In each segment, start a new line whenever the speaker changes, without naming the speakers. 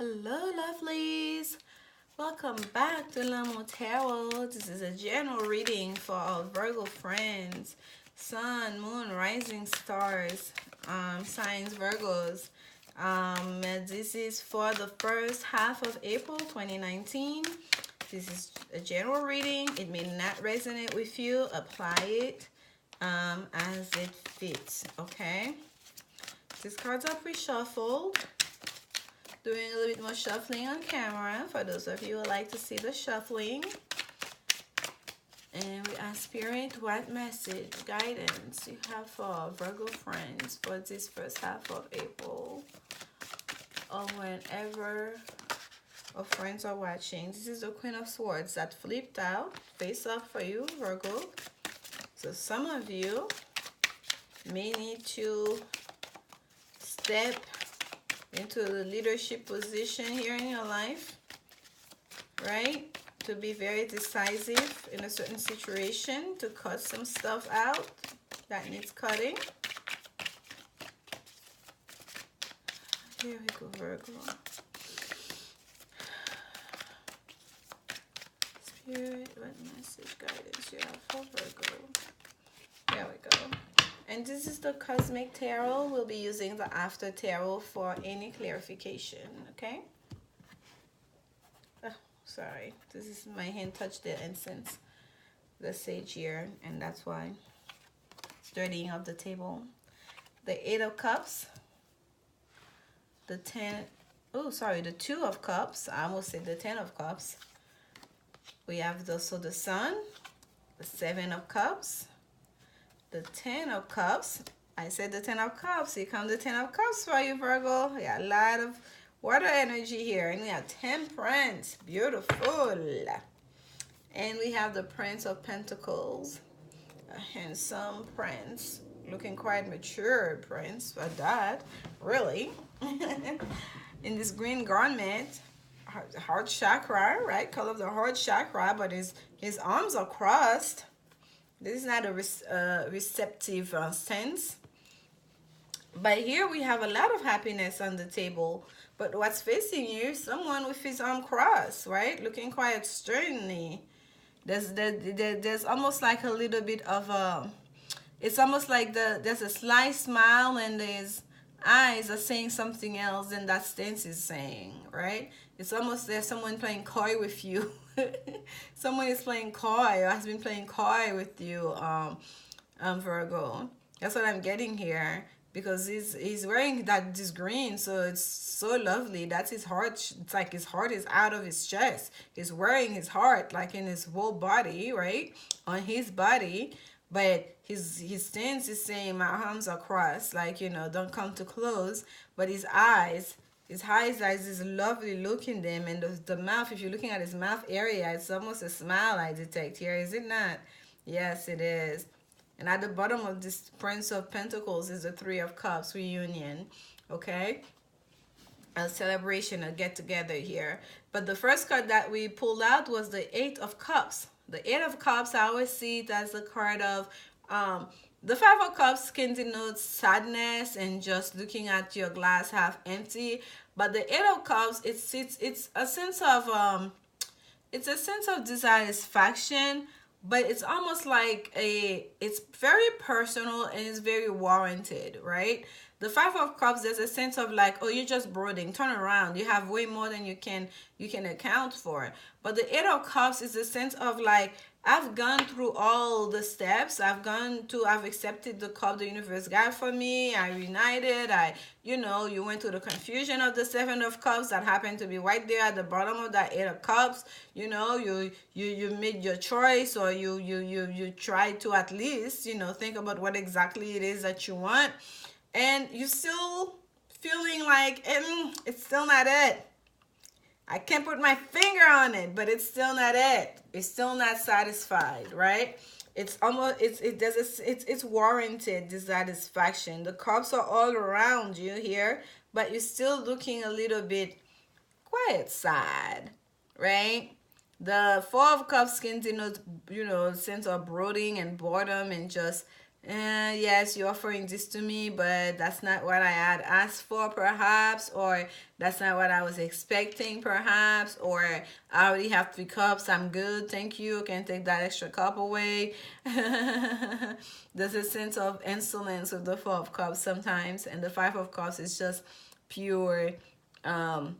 Hello, lovelies. Welcome back to Lanmou Tarot. This is a general reading for our Virgo friends, Sun, Moon, Rising Stars, signs Virgos. This is for the first half of April 2019. This is a general reading. It may not resonate with you. Apply it as it fits. Okay. These cards are pre-shuffled. Doing a little bit more shuffling on camera for those of you who like to see the shuffling. And we ask Spirit, what message, guidance you have for our Virgo friends for this first half of April, or whenever our friends are watching. This is the Queen of Swords that flipped out, face up for you, Virgo. So some of you may need to step into the leadership position here in your life, right? To be very decisive in a certain situation, to cut some stuff out that needs cutting. Here we go, Virgo. Spirit, what message, guidance you have for Virgo? There we go. And this is the Cosmic Tarot. We'll be using the After Tarot for any clarification, okay? Oh, sorry. This is my hand touched the incense, the sage here, and that's why it's dirtying up the table. The Eight of Cups, the the Two of Cups. I almost said the Ten of Cups. We have the Sun, the Seven of Cups, the Ten of Cups. I said the Ten of Cups. Here comes the Ten of Cups for you, Virgo. Yeah, a lot of water energy here. And we have Temperance. Beautiful. And we have the Prince of Pentacles. A handsome prince. Looking quite mature prince for that. Really. In this green garment. Heart chakra, right? Color of the heart chakra. But his arms are crossed. This is not a receptive stance. But here we have a lot of happiness on the table. But what's facing you, someone with his arm crossed, right? Looking quite sternly. There's almost like a little bit of a... It's almost like there's a slight smile and his eyes are saying something else than that stance is saying, right? It's almost there's someone playing coy with you. Someone is playing coy or has been playing coy with you, Virgo. That's what I'm getting here, because he's wearing this green, so it's so lovely. That's his heart. It's like his heart is out of his chest. He's wearing his heart like in his whole body, right? On his body. But his stance is saying, my arms are crossed, like, you know, don't come too close. But his eyes is lovely look in them, and the mouth, if you're looking at his mouth area, it's almost a smile I detect here, is it not? Yes, it is. And at the bottom of this Prince of Pentacles is the Three of Cups reunion, okay? A celebration, a get-together here. But the first card that we pulled out was the Eight of Cups. The Eight of Cups, I always see it as the card of... the Five of Cups can denote sadness and just looking at your glass half empty. But the Eight of Cups, it's a sense of dissatisfaction, but it's almost like it's very personal and it's very warranted, right? The Five of Cups, there's a sense of like, oh, you're just brooding. Turn around. You have way more than you can account for. But the Eight of Cups is a sense of like, I've gone through all the steps. I've accepted the cup the universe got for me. I reunited. You went through the confusion of the Seven of Cups that happened to be right there at the bottom of that Eight of Cups. You made your choice, or you tried to at least, think about what exactly it is that you want. And you're still feeling like, it's still not it. I can't put my finger on it, but it's still not it. It's still not satisfied, right? It's almost, it's warranted dissatisfaction. The cups are all around you here, but you're still looking a little bit quiet sad, right? The Four of Cups can denote, sense of brooding and boredom and just Yes, you're offering this to me, but that's not what I had asked for, perhaps, or that's not what I was expecting, perhaps, or I already have 3 cups. I'm good, thank you. Can take that extra cup away. There's a sense of insolence with the 4 of Cups sometimes, and the 5 of Cups is just pure. Um,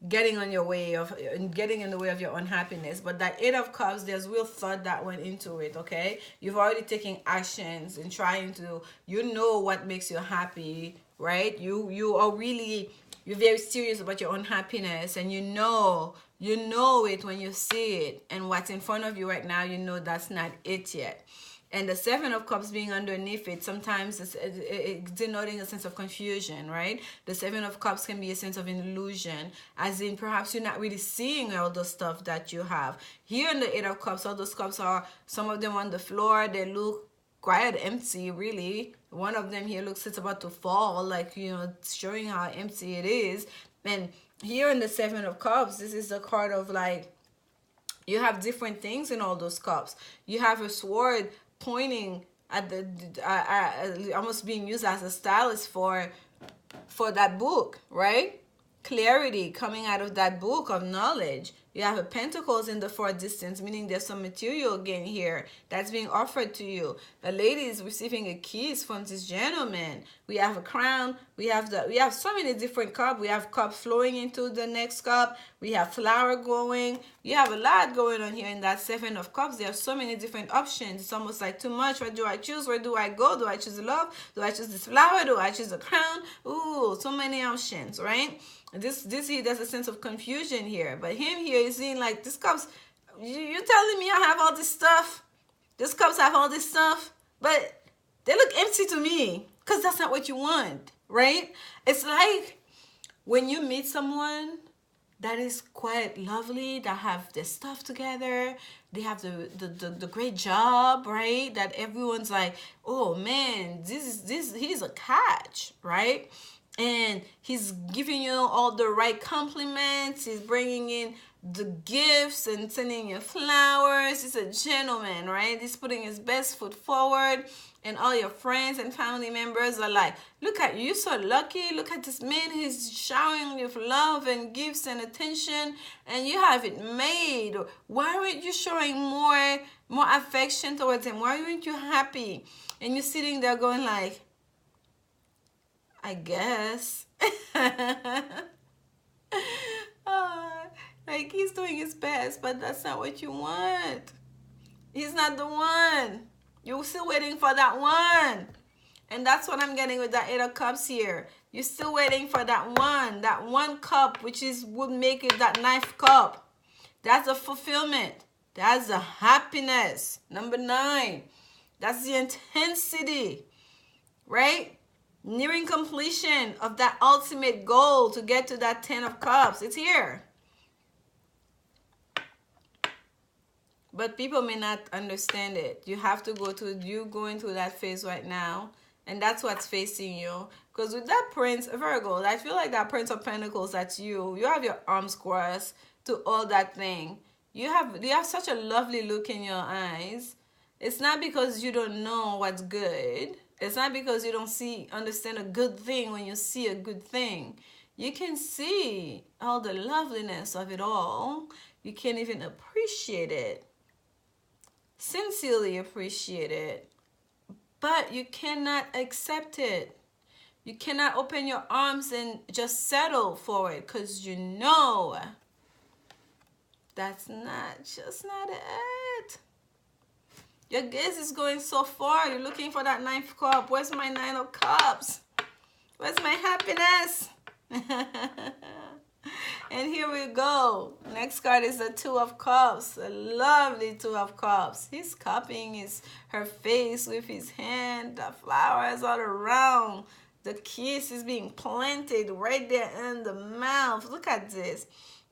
Getting on your way of getting in the way of your unhappiness. But that 8 of Cups, there's real thought that went into it. Okay, you've already taken actions and trying to, you know what makes you happy, right? You are really, you're very serious about your unhappiness, and you know it when you see it. And what's in front of you right now, you know that's not it yet. And the 7 of Cups being underneath it, sometimes it's denoting a sense of confusion, right? The 7 of Cups can be a sense of an illusion, as in perhaps you're not really seeing all the stuff that you have. Here in the 8 of Cups, all those cups are, some of them on the floor, they look quite empty, really. One of them here looks it's about to fall, like, showing how empty it is. And here in the 7 of Cups, this is the card of, like, you have different things in all those cups. You have a sword pointing at the almost being used as a stylus for that book, right? Clarity coming out of that book of knowledge. You have a pentacles in the far distance, meaning there's some material again here that's being offered to you. The lady is receiving a kiss from this gentleman. We have a crown. We have so many different cups. We have cup flowing into the next cup. We have flower going. You have a lot going on here in that 7 of Cups. There are so many different options. It's almost like too much. What do I choose? Where do I go? Do I choose love? Do I choose this flower? Do I choose a crown? Ooh, so many options, right? This here, there's a sense of confusion here. But him here is seeing like, this cups, you're telling me I have all this stuff? These cups have all this stuff? But they look empty to me, because that's not what you want, right? It's like when you meet someone that is quite lovely, that have their stuff together, they have the great job, right? That everyone's like, oh man, he's a catch, right? And he's giving you all the right compliments. He's bringing in the gifts and sending you flowers. He's a gentleman, right? He's putting his best foot forward. And all your friends and family members are like, look at you, you're so lucky. Look at this man. He's showering you with love and gifts and attention. And you have it made. Why aren't you showing more affection towards him? Why aren't you happy? And you're sitting there going like, I guess. Like, he's doing his best, but that's not what you want. He's not the one. You're still waiting for that one. And that's what I'm getting with that 8 of Cups here. You're still waiting for that one cup, which would make it that 9th cup. That's the fulfillment. That's the happiness. Number 9. That's the intensity, right? Nearing completion of that ultimate goal to get to that 10 of Cups. It's here. But people may not understand it. You have to you going through that phase right now. And that's what's facing you. Because with that Prince, Virgo, I feel like that Prince of Pentacles, that's you. You have your arms crossed to all that thing. You have such a lovely look in your eyes. It's not because you don't know what's good. It's not because you don't understand a good thing when you see a good thing. You can see all the loveliness of it all. You can even appreciate it. Sincerely appreciate it. But you cannot accept it. You cannot open your arms and just settle for it, because you know that's just not it. Your gaze is going so far. You're looking for that 9th cup. Where's my 9 of Cups? Where's my happiness? And here we go. Next card is the 2 of Cups. A lovely 2 of Cups. He's cupping her face with his hand. The flowers all around. The kiss is being planted right there in the mouth. Look at this.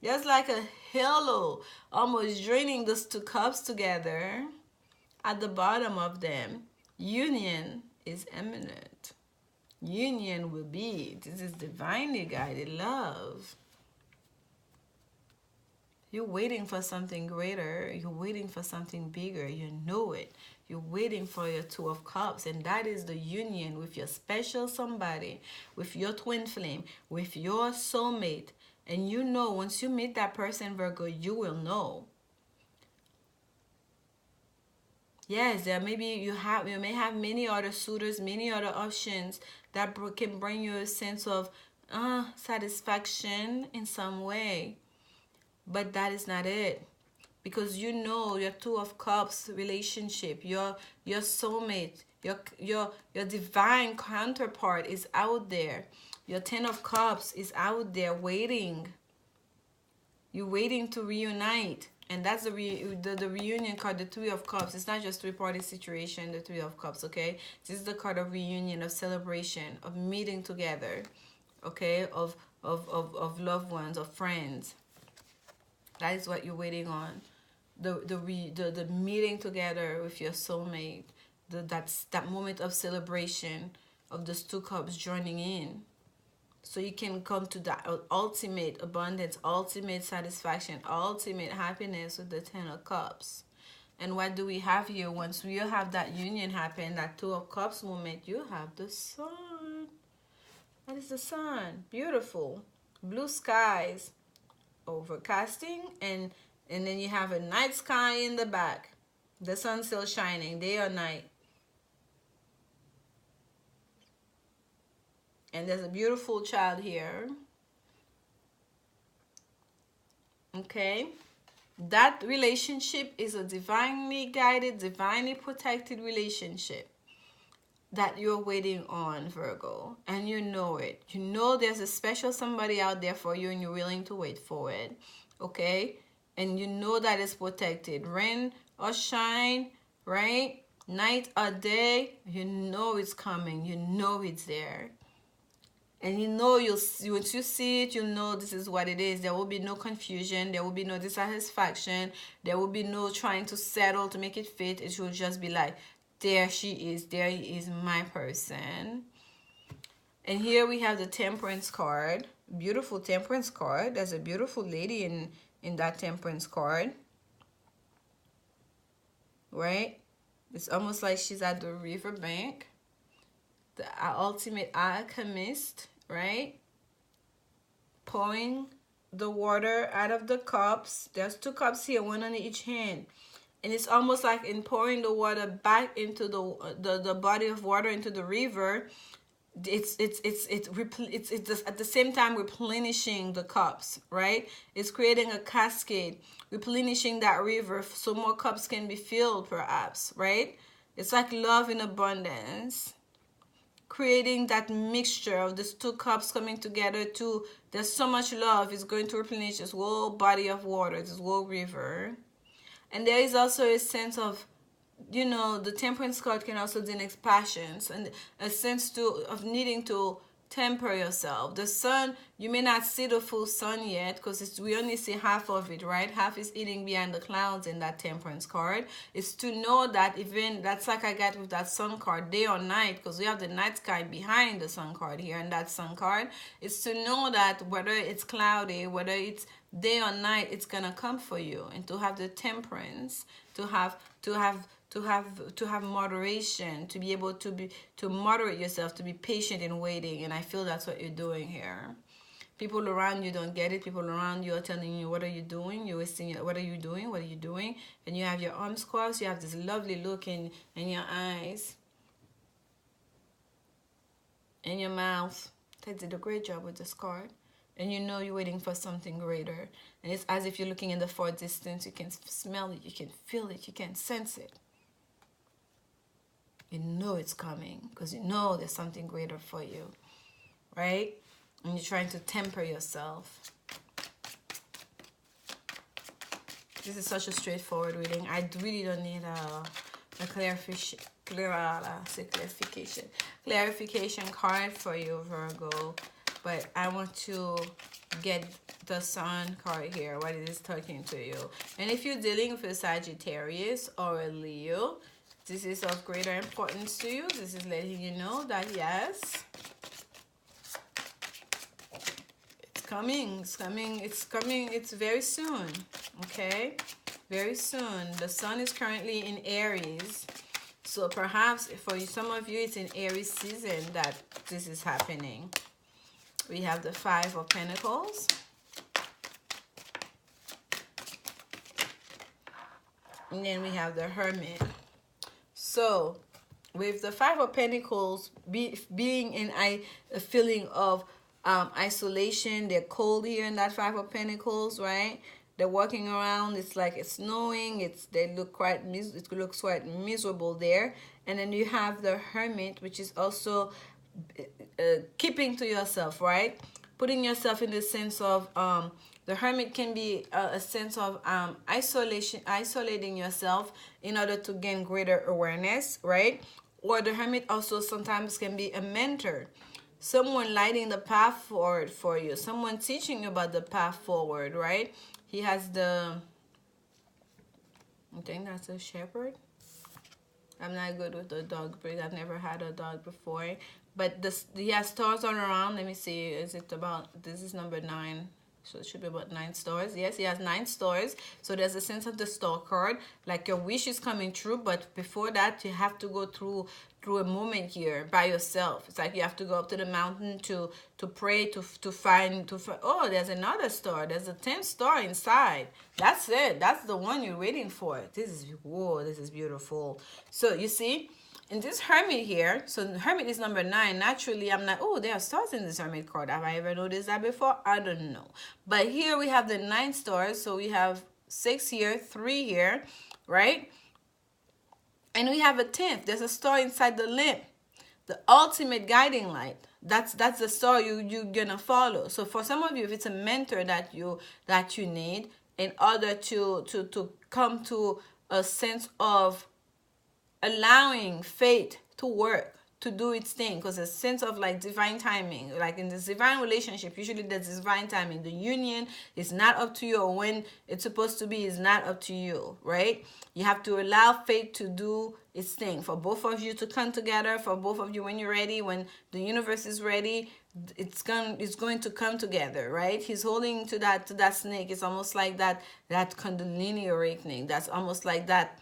Just like a halo, almost joining those 2 cups together. At the bottom of them, union is imminent. Union will be. This is divinely guided love. You're waiting for something greater. You're waiting for something bigger. You know it. You're waiting for your Two of Cups, and that is the union with your special somebody, with your twin flame, with your soulmate. And you know, once you meet that person, Virgo, you will know. Yes, there maybe you may have many other suitors, many other options that can bring you a sense of satisfaction in some way. But that is not it. Because you know your Two of Cups relationship, your soulmate, your divine counterpart is out there. Your Ten of Cups is out there waiting. You're waiting to reunite. And that's the reunion card, the Three of Cups. It's not just three-party situation, the Three of Cups, okay? This is the card of reunion, of celebration, of meeting together, okay? Of loved ones, of friends. That is what you're waiting on. The meeting together with your soulmate. That moment of celebration of those two cups joining in. So you can come to that ultimate abundance, ultimate satisfaction, ultimate happiness with the Ten of Cups. And what do we have here? Once we have that union happen, that Two of Cups moment, you have the sun. That is the sun. Beautiful. Blue skies. Overcasting. And then you have a night sky in the back. The sun still shining, day or night. And there's a beautiful child here. Okay. That relationship is a divinely guided, divinely protected relationship that you're waiting on, Virgo. And you know it. You know there's a special somebody out there for you and you're willing to wait for it. Okay. And you know that it's protected. Rain or shine, right? Night or day, you know it's coming. You know it's there. And you know, once you see it, you know this is what it is. There will be no confusion. There will be no dissatisfaction. There will be no trying to settle to make it fit. It will just be like, there she is. There is my person. And here we have the Temperance card. Beautiful Temperance card. There's a beautiful lady in that Temperance card. Right? It's almost like she's at the riverbank. The ultimate alchemist. Right? Pouring the water out of the cups. There's two cups here, one on each hand. And it's almost like in pouring the water back into the body of water into the river. It's just at the same time replenishing the cups, right? It's creating a cascade, replenishing that river so more cups can be filled, perhaps, right? It's like love in abundance. Creating that mixture of these two cups coming together too. There's so much love. It's going to replenish this whole body of water, this whole river. And there is also a sense of, you know, the Temperance card can also denote passions and a sense of needing to temper yourself. The sun, you may not see the full sun yet because we only see half of it, right? Half is hiding behind the clouds in that Temperance card. It's to know that even, that's like I got with that sun card, day or night, because we have the night sky behind the sun card here and that sun card. It's to know that whether it's cloudy, whether it's day or night, it's gonna come for you. And to have the Temperance, to have moderation, to be able to moderate yourself, to be patient in waiting. And I feel that's what you're doing here. People around you don't get it. People around you are telling you, what are you doing? You're wasting, what are you doing? What are you doing? And you have your arms crossed. You have this lovely look in your eyes. In your mouth. They did a great job with this card. And you know you're waiting for something greater. And it's as if you're looking in the far distance. You can smell it. You can feel it. You can sense it. You know it's coming because you know there's something greater for you, right? And you're trying to temper yourself. This is such a straightforward reading. I really don't need a clarification card for you, Virgo. But I want to get the Sun card here, what it is talking to you. And if you're dealing with a Sagittarius or a Leo, this is of greater importance to you. This is letting you know that yes, it's coming, it's very soon, okay? Very soon. The Sun is currently in Aries. So perhaps for some of you, it's in Aries season that this is happening. We have the Five of Pentacles. And then we have the Hermit. So with the Five of Pentacles being in a feeling of isolation, they're cold here in that Five of Pentacles, right? They're walking around, it's like it's snowing, it looks quite miserable there. And then you have the Hermit, which is also keeping to yourself, right? Putting yourself in the sense of the Hermit can be a sense of isolating yourself in order to gain greater awareness, right? Or the Hermit also sometimes can be a mentor, someone lighting the path forward for you, someone teaching you about the path forward, right? He has the, I think that's a shepherd. I'm not good with the dog breed. I've never had a dog before. But this, he has stars all around. Let me see. Is it about, this is number 9. So it should be about 9 stars. Yes, he has 9 stars. So there's a sense of the star card. Like your wish is coming true. But before that, you have to go through a moment here by yourself. It's like you have to go up to the mountain to pray, to find, oh, there's another star. There's a 10th star inside. That's it. That's the one you're waiting for. This is, whoa, this is beautiful. So you see, in this Hermit here, so the Hermit is number 9. Naturally, I'm like, oh, there are stars in this Hermit card. Have I ever noticed that before? I don't know. But here we have the 9 stars. So we have 6 here, 3 here, right? And we have a 10th. There's a star inside the limb. The ultimate guiding light. That's the star you're gonna follow. So for some of you, if it's a mentor that you need in order to come to a sense of allowing fate to work, to do its thing, because a sense of like divine timing, like in this divine relationship, usually there's divine timing. The union is not up to you, or when it's supposed to be is not up to you, right? You have to allow fate to do its thing, for both of you to come together, for both of you when you're ready, when the universe is ready, it's going to come together, right? He's holding to that snake. It's almost like that Kundalini awakening. That's almost like that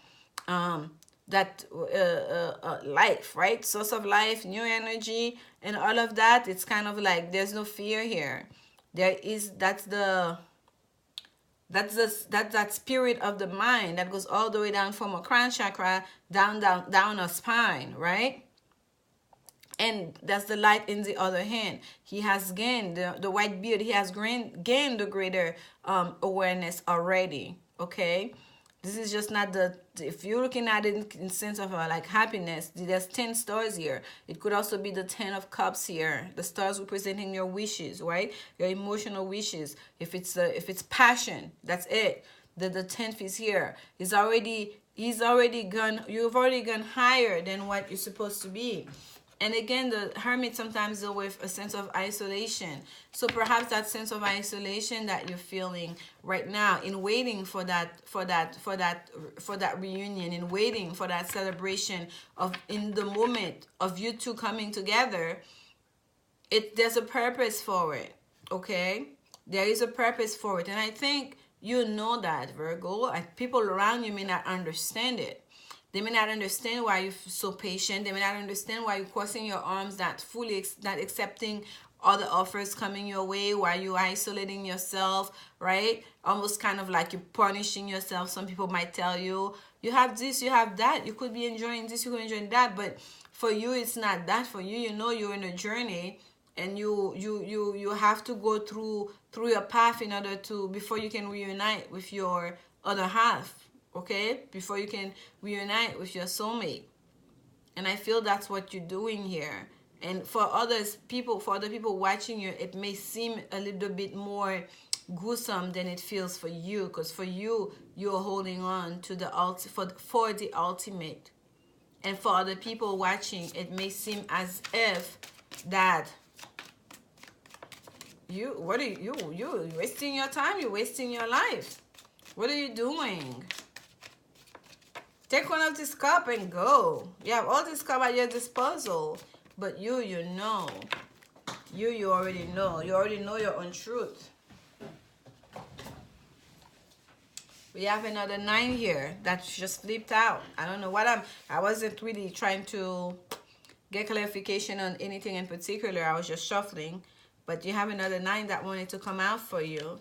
life, right? Source of life, new energy, and all of that. It's kind of like there's no fear here. There is that spirit of the mind that goes all the way down from a crown chakra down a spine, right? And that's the light in the other hand. He has gained the white beard. He has gained the greater awareness already. Okay. This is just not if you're looking at it in sense of like happiness, there's 10 stars here. It could also be the 10 of cups here. The stars representing your wishes, right? Your emotional wishes. If it's passion, that's it. The 10th is here. You've already gone higher than what you're supposed to be. And again, the Hermit sometimes deals with a sense of isolation. So perhaps that sense of isolation that you're feeling right now, in waiting for that reunion, in waiting for that celebration of in the moment of you two coming together, there's a purpose for it. Okay, there is a purpose for it, and I think you know that, Virgo. People around you may not understand it. They may not understand why you're so patient. They may not understand why you're crossing your arms, not accepting all the offers coming your way, why you're isolating yourself, right? Almost kind of like you're punishing yourself. Some people might tell you, you have this, you have that. You could be enjoying this, you could be enjoying that. But for you, it's not that. For you, you know you're in a journey, and you have to go through your path in order before you can reunite with your other half. Okay, before you can reunite with your soulmate. And I feel that's what you're doing here. And for other people watching you, it may seem a little bit more gruesome than it feels for you, because for you, you're holding on to for the ultimate. And for other people watching, it may seem as if that you're wasting your time, you're wasting your life. What are you doing? Take one of this cup and go. You have all this cup at your disposal. But you know. You already know. You already know your own truth. We have another 9 here that just flipped out. I don't know what I wasn't really trying to get clarification on anything in particular. I was just shuffling. But you have another 9 that wanted to come out for you.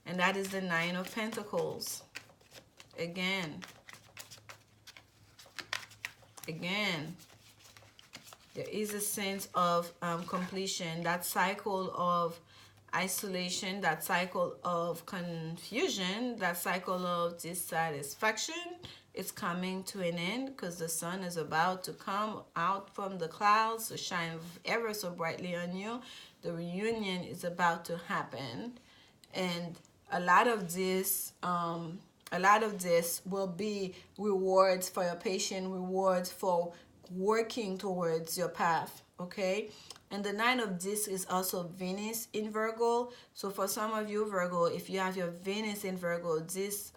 And that is the 9 of Pentacles. Again. There is a sense of completion. That cycle of isolation, that cycle of confusion, that cycle of dissatisfaction is coming to an end, because the sun is about to come out from the clouds to shine ever so brightly on you. The reunion is about to happen, and a lot of this will be rewards for your patience, rewards for working towards your path. Okay, and the 9 of Discs is also Venus in Virgo. So for some of you, Virgo, if you have your Venus in Virgo, this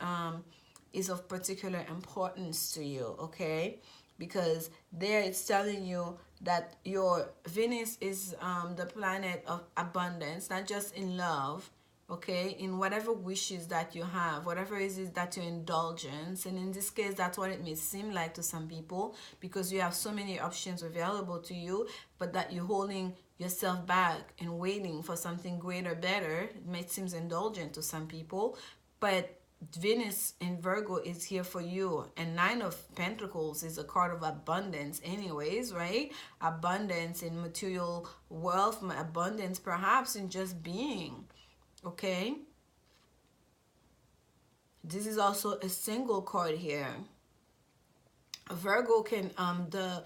is of particular importance to you. Okay, because there it's telling you that your Venus is the planet of abundance, not just in love, okay, in whatever wishes that you have, whatever it is that your indulgence. And in this case, that's what it may seem like to some people, because you have so many options available to you, but that you're holding yourself back and waiting for something greater, better. It may seem indulgent to some people, but Venus in Virgo is here for you. And 9 of Pentacles is a card of abundance anyways, right? Abundance in material wealth, abundance perhaps in just being. Okay, this is also a single card here. Virgo can the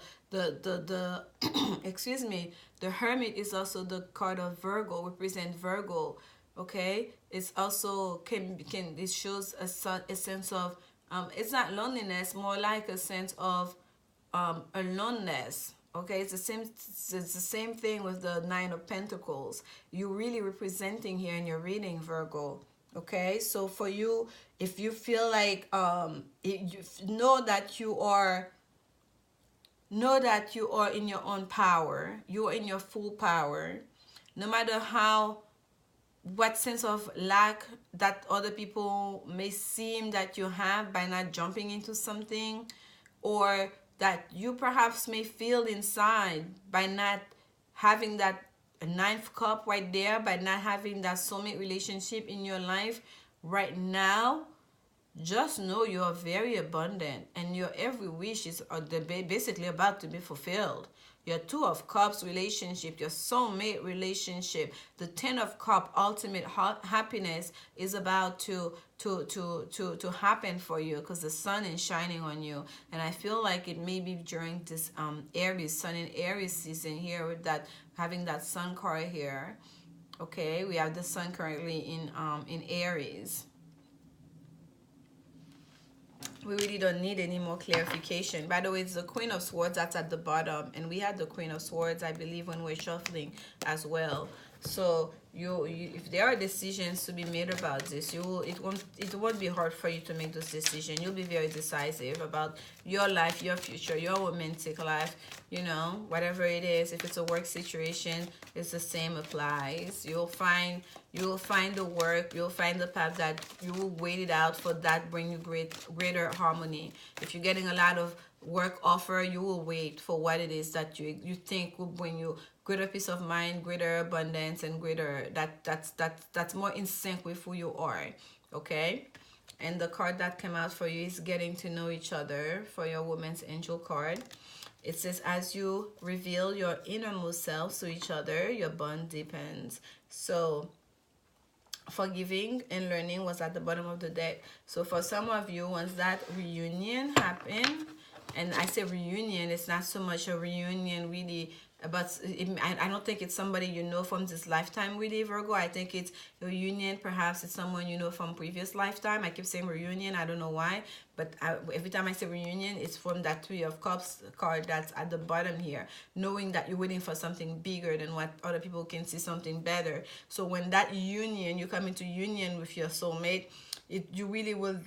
excuse me, the Hermit is also the card of Virgo, represent Virgo. Okay, it's also it shows a sense of it's not loneliness, more like a sense of aloneness. Okay, it's the same thing with the 9 of Pentacles. You're really representing here in your reading, Virgo. Okay, so for you, if you feel like you know that you are in your own power, you are in your full power, no matter what sense of lack that other people may seem that you have by not jumping into something, or that you perhaps may feel inside by not having that 9th cup right there, by not having that soulmate relationship in your life right now. Just know you are very abundant, and your every wish is basically about to be fulfilled. Your 2 of Cups relationship, your soulmate relationship, the 10 of Cups ultimate happiness is about to happen for you, because the sun is shining on you. And I feel like it may be during this Aries, sun in Aries season here, with that, having that sun card here. Okay, we have the sun currently in Aries. We really don't need any more clarification. By the way, it's the Queen of Swords that's at the bottom, and we had the Queen of Swords, I believe, when we're shuffling as well. So you if there are decisions to be made about this, it won't be hard for you to make those decisions. You'll be very decisive about your life, your future, your romantic life, you know, whatever it is. If it's a work situation, it's the same applies. You'll find the work, you'll find the path that you will wait it out for, that bring you greater harmony. If you're getting a lot of work offer, you will wait for what it is that you think will bring you greater peace of mind, greater abundance, and greater that's more in sync with who you are. Okay, and the card that came out for you is getting to know each other, for your Woman's Angel card. It says, as you reveal your innermost selves to each other, your bond deepens. So forgiving and learning was at the bottom of the deck. So for some of you, once that reunion happened, and I say reunion, it's not so much a reunion really, but I don't think it's somebody you know from this lifetime really, Virgo. I think it's a reunion, perhaps it's someone you know from previous lifetime. I keep saying reunion, I don't know why, but every time I say reunion, it's from that 3 of Cups card that's at the bottom here, knowing that you're waiting for something bigger than what other people can see, something better. So when that union, you come into union with your soulmate, you really will,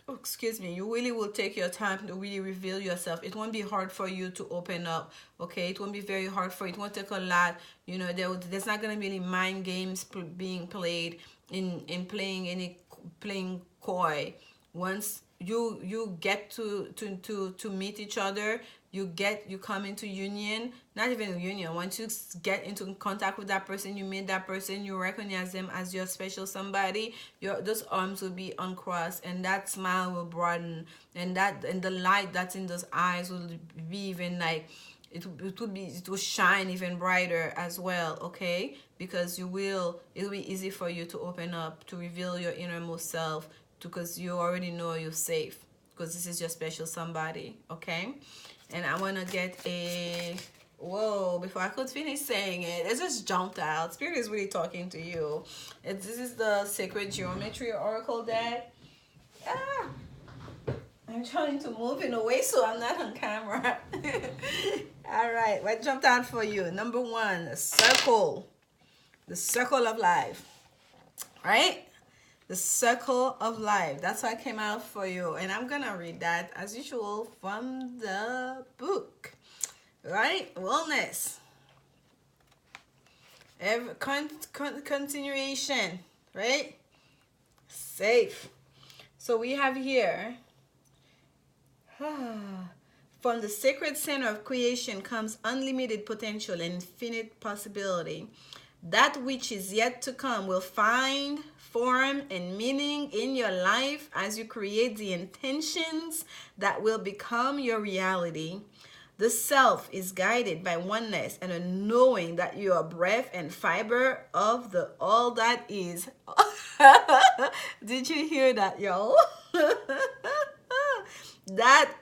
you really will take your time to really reveal yourself. It won't be hard for you to open up. Okay, it won't be very hard for you. It won't take a lot. You know, there's not going to be any mind games being played in playing any playing coy. Once you get to meet each other, you come into union, not even union. Once you get into contact with that person, you meet that person, you recognize them as your special somebody, those arms will be uncrossed, and that smile will broaden, and the light that's in those eyes will be even like, it will shine even brighter as well, okay? Because it'll be easy for you to open up, to reveal your innermost self, because you already know you're safe, because this is your special somebody, okay? And I want to get a, whoa, before I could finish saying it just jumped out. Spirit is really talking to you. This is the Sacred Geometry Oracle deck. Ah, I'm trying to move in a way so I'm not on camera. All right, what jumped out for you? Number one, the circle. The circle of life, right? The circle of life. That's what came out for you. And I'm going to read that as usual from the book, right? Wellness. Continuation, right? Safe. So we have here, from the sacred center of creation comes unlimited potential and infinite possibility. That which is yet to come will find form and meaning in your life as you create the intentions that will become your reality. The self is guided by oneness and a knowing that you are breath and fiber of the all that is. Did you hear that, y'all? That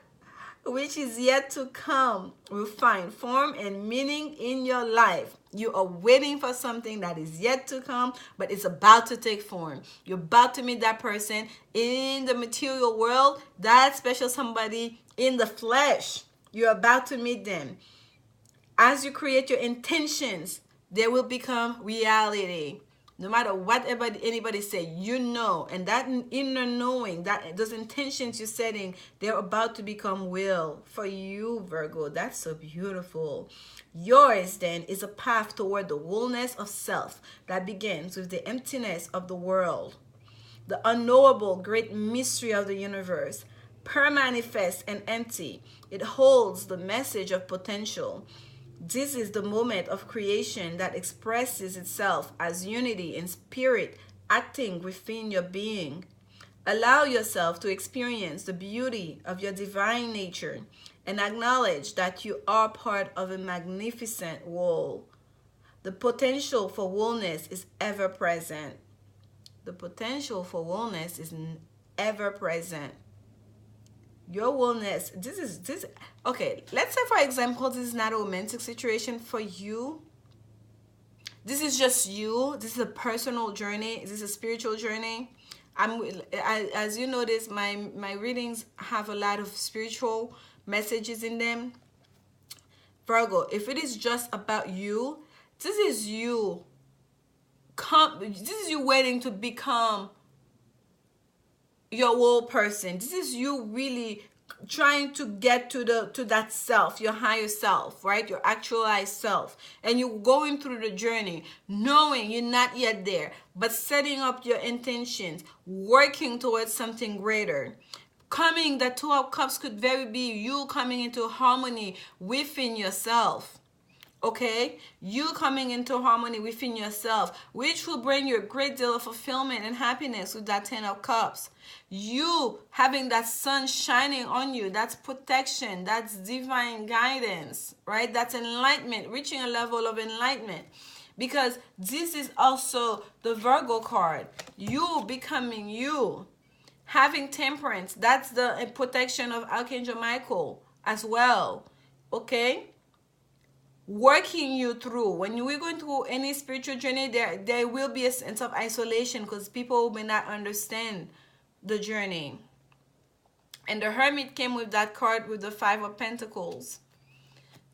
which is yet to come will find form and meaning in your life. You are waiting for something that is yet to come, but it's about to take form. You're about to meet that person in the material world, that special somebody in the flesh. You're about to meet them. As you create your intentions, they will become reality. No matter what anybody say, you know, and that inner knowing, that those intentions you're setting, they're about to become will for you, Virgo. That's so beautiful. Yours then is a path toward the wholeness of self that begins with the emptiness of the world, the unknowable great mystery of the universe, permanifest and empty. It holds the message of potential. This is the moment of creation that expresses itself as unity in spirit acting within your being. Allow yourself to experience the beauty of your divine nature and acknowledge that you are part of a magnificent whole. The potential for wholeness is ever present. The potential for wholeness is ever present. Your wellness, this okay, let's say for example this is not a romantic situation for you. This is just you. This is a personal journey. This is a spiritual journey. As you notice, my readings have a lot of spiritual messages in them. Virgo, if it is just about you, this is you waiting to become your whole person. This is you really trying to get to that self, your higher self, right? Your actualized self. And you're going through the journey knowing you're not yet there, but setting up your intentions, working towards something greater. The Two of Cups could very be you coming into harmony within yourself. Okay, you coming into harmony within yourself, which will bring you a great deal of fulfillment and happiness with that 10 of Cups. You having that sun shining on you, that's protection, that's divine guidance, right? That's enlightenment, reaching a level of enlightenment. Because this is also the Virgo card. You becoming you. Having temperance, that's the protection of Archangel Michael as well. Okay? Working you through. When we're going through any spiritual journey, there will be a sense of isolation because people may not understand the journey. And the Hermit came with that card with the 5 of Pentacles.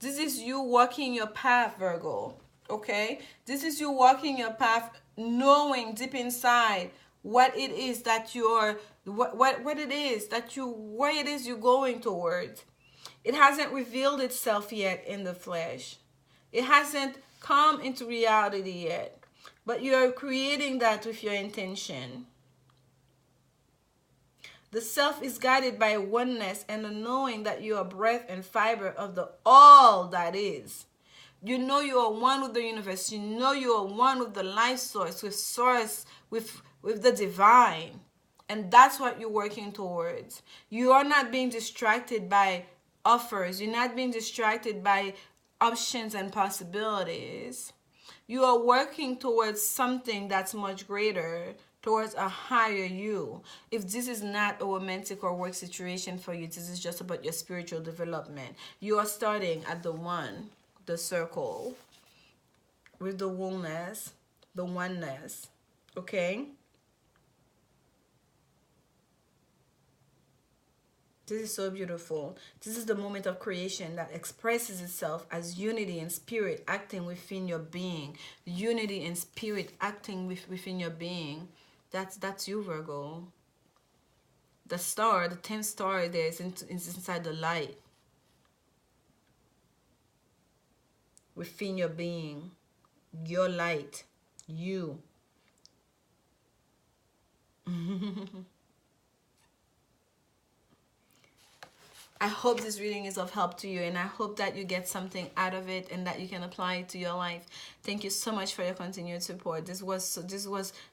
This is you walking your path, Virgo. Okay? This is you walking your path, knowing deep inside what it is that you're, what it is that you, where it is you're going towards. It hasn't revealed itself yet in the flesh. It hasn't come into reality yet. But you're creating that with your intention. The self is guided by oneness and the knowing that you are breath and fiber of the all that is. You know you are one with the universe. You know you are one with the life source, with the divine. And that's what you're working towards. You are not being distracted by offers. You're not being distracted by options and possibilities. You are working towards something that's much greater, towards a higher you. If this is not a romantic or work situation for you, this is just about your spiritual development. You are starting at the one, the circle, with the wholeness, the oneness. Okay? This is so beautiful. This is the moment of creation that expresses itself as unity in spirit acting within your being. Unity in spirit acting within your being. That's you, Virgo. The star, the 10th star there is inside the light. Within your being. Your light. You. I hope this reading is of help to you, and I hope that you get something out of it and that you can apply it to your life. Thank you so much for your continued support. This was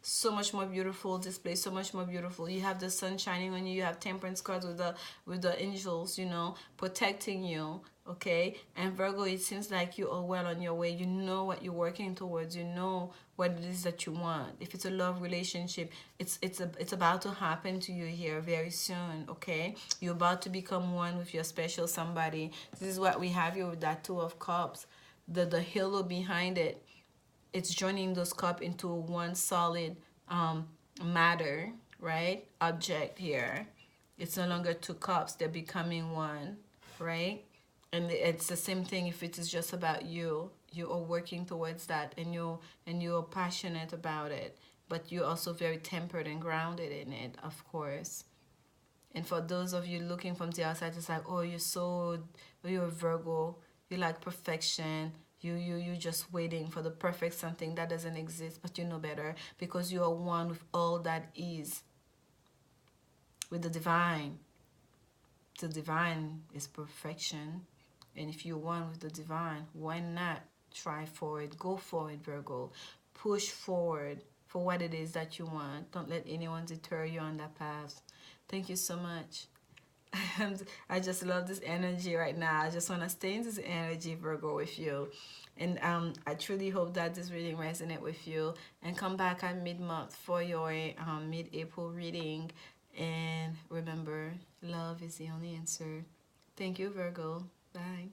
so much more beautiful. This place so much more beautiful. You have the sun shining on you. You have temperance cards with the angels, you know, protecting you. Okay, and Virgo, it seems like you are well on your way. You know what you're working towards. You know what it is that you want. If it's a love relationship, it's about to happen to you here very soon. Okay, you're about to become one with your special somebody. This is what we have here with that Two of Cups. The halo behind it, it's joining those cups into one solid matter, right? Object here. It's no longer two cups. They're becoming one, right? And it's the same thing if it is just about you. You are working towards that, and you're passionate about it, but you're also very tempered and grounded in it, of course. And for those of you looking from the outside, it's like, oh, you're a Virgo, you like perfection, you just waiting for the perfect something that doesn't exist, but you know better because you are one with all that is, with the divine. The divine is perfection. And if you're one with the divine, why not try for it? Go for it, Virgo. Push forward for what it is that you want. Don't let anyone deter you on that path. Thank you so much. I just love this energy right now. I just want to stay in this energy, Virgo, with you. And I truly hope that this reading resonates with you. And come back at mid-month for your mid-April reading. And remember, love is the only answer. Thank you, Virgo. Bye.